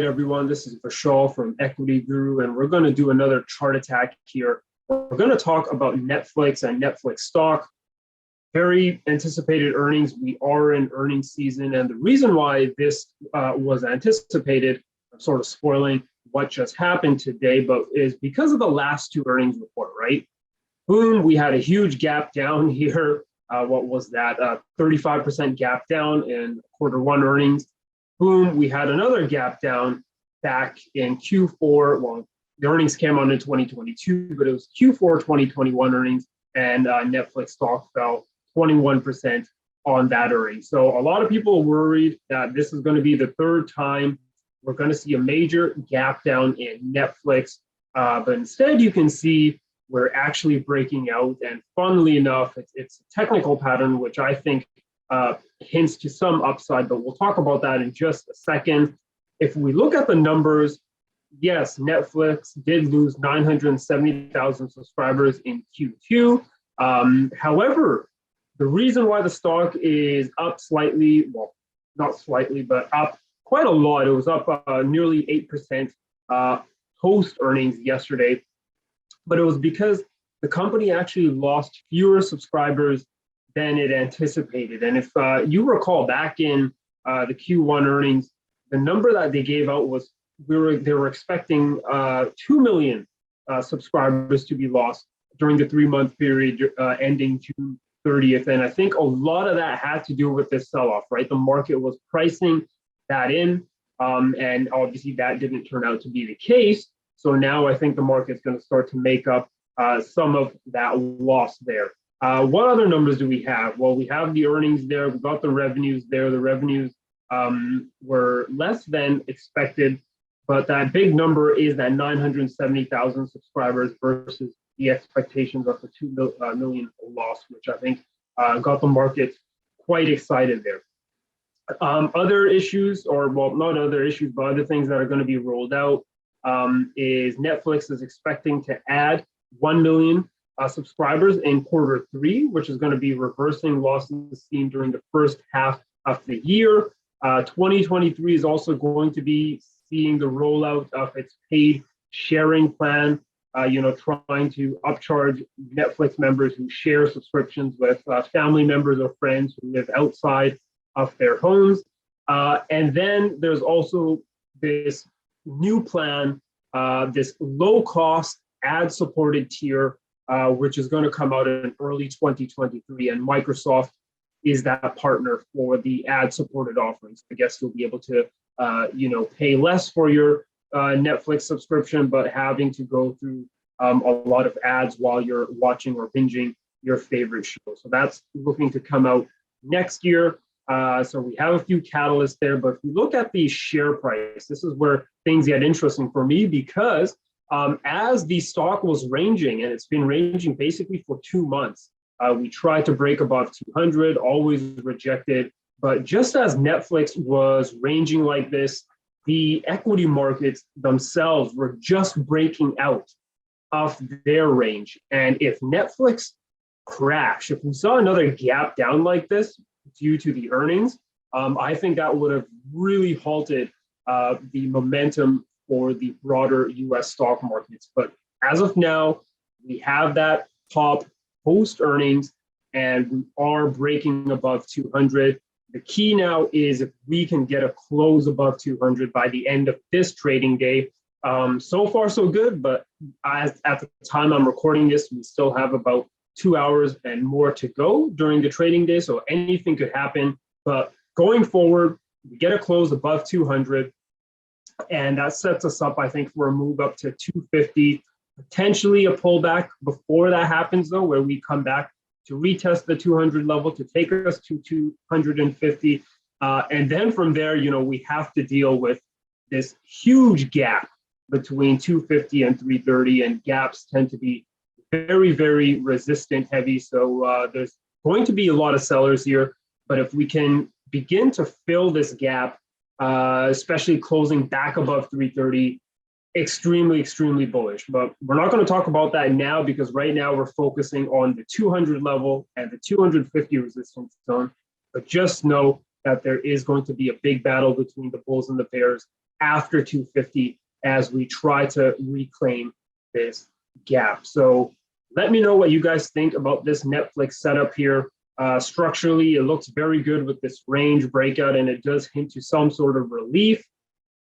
everyone. This is Vishal from Equity Guru, and we're going to do another chart attack here. We're going to talk about Netflix and Netflix stock. Very anticipated earnings. We are in earnings season, and the reason why this was anticipated, I'm sort of spoiling what just happened today, but is because of the last two earnings report, right? Boom, we had a huge gap down here. What was that? 35% gap down in quarter one earnings. Boom, we had another gap down back in Q4. Well, the earnings came on in 2022, but it was Q4 2021 earnings, and Netflix stock fell 21% on that earnings. So a lot of people are worried that this is going to be the third time we're going to see a major gap down in Netflix. But instead, you can see we're actually breaking out. And funnily enough, it's a technical pattern, which I think hints to some upside, but we'll talk about that in just a second. If we look at the numbers, yes, Netflix did lose 970,000 subscribers in Q2. However, the reason why the stock is up slightly, well, not slightly, but up quite a lot, it was up nearly 8% post earnings yesterday, but it was because the company actually lost fewer subscribers than it anticipated. And if you recall back in the Q1 earnings, the number that they gave out was they were expecting 2 million subscribers to be lost during the 3-month period ending June 30th. And I think a lot of that had to do with this sell-off, right? The market was pricing that in, and obviously that didn't turn out to be the case. So now I think the market's going to start to make up some of that loss there. What other numbers do we have? Well, we have the earnings there. We got the revenues there. The revenues were less than expected, but that big number is that 970,000 subscribers versus the expectations of the 2 million loss, which I think got the market quite excited there. Other issues, or well, not other issues, but other things that are going to be rolled out is Netflix is expecting to add 1 million subscribers in quarter 3, which is going to be reversing losses seen during the first half of the year. 2023 is also going to be seeing the rollout of its paid sharing plan, trying to upcharge Netflix members who share subscriptions with family members or friends who live outside of their homes. And then there's also this new plan, this low-cost ad-supported tier, which is going to come out in early 2023, and Microsoft is that partner for the ad-supported offerings. I guess you'll be able to, pay less for your Netflix subscription, but having to go through a lot of ads while you're watching or binging your favorite show. So that's looking to come out next year. So we have a few catalysts there, but if we look at the share price, this is where things get interesting for me, because as the stock was ranging, and it's been ranging basically for 2 months, we tried to break above 200, always rejected. But just as Netflix was ranging like this, the equity markets themselves were just breaking out of their range. And if Netflix crashed, if we saw another gap down like this due to the earnings, I think that would have really halted the momentum for the broader US stock markets. But as of now, we have that top post earnings, and we are breaking above 200. The key now is if we can get a close above 200 by the end of this trading day. So far, so good, but at the time I'm recording this, we still have about 2 hours and more to go during the trading day, so anything could happen. But going forward, we get a close above 200, and that sets us up, I think, for a move up to 250, potentially a pullback before that happens, though, where we come back to retest the 200 level to take us to 250. And then from there, we have to deal with this huge gap between 250 and 330, and gaps tend to be very, very resistant heavy. So there's going to be a lot of sellers here, but if we can begin to fill this gap, especially closing back above 330, extremely, extremely bullish. But we're not going to talk about that now, because right now we're focusing on the 200 level and the 250 resistance zone. But just know that there is going to be a big battle between the bulls and the bears after 250 as we try to reclaim this gap. So let me know what you guys think about this Netflix setup here. Structurally, it looks very good with this range breakout, and it does hint to some sort of relief.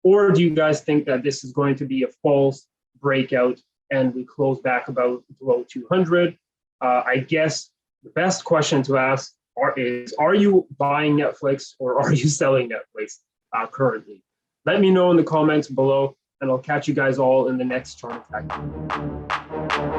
Or do you guys think that this is going to be a false breakout and we close back about below 200? I guess the best question to ask is, are you buying Netflix or are you selling Netflix currently? Let me know in the comments below, and I'll catch you guys all in the next chart attack.